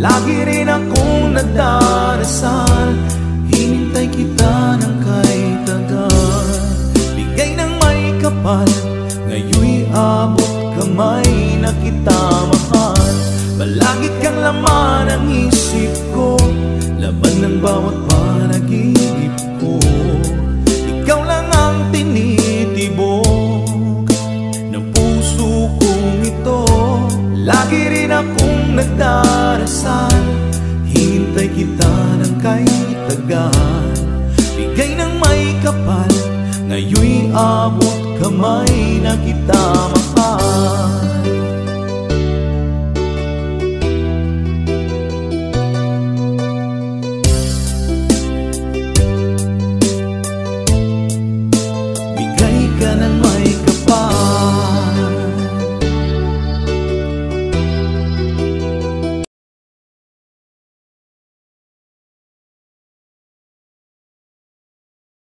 Lagi rin akong nagdarasal, hinintay kita ng kay tagal. Bigay ng may kapal, ngayon'y abot kamay na kita mahal. Malagit kang laman ang isip ko, laman ng bawat panaginip ko. Ikaw lang ang tinitibok ng puso kong ito. Lagi rin akong nagdarasal, hinintay kita ng kay tagal. Bigay ng may kapal, ngayon'y abot kamay na kita mahal.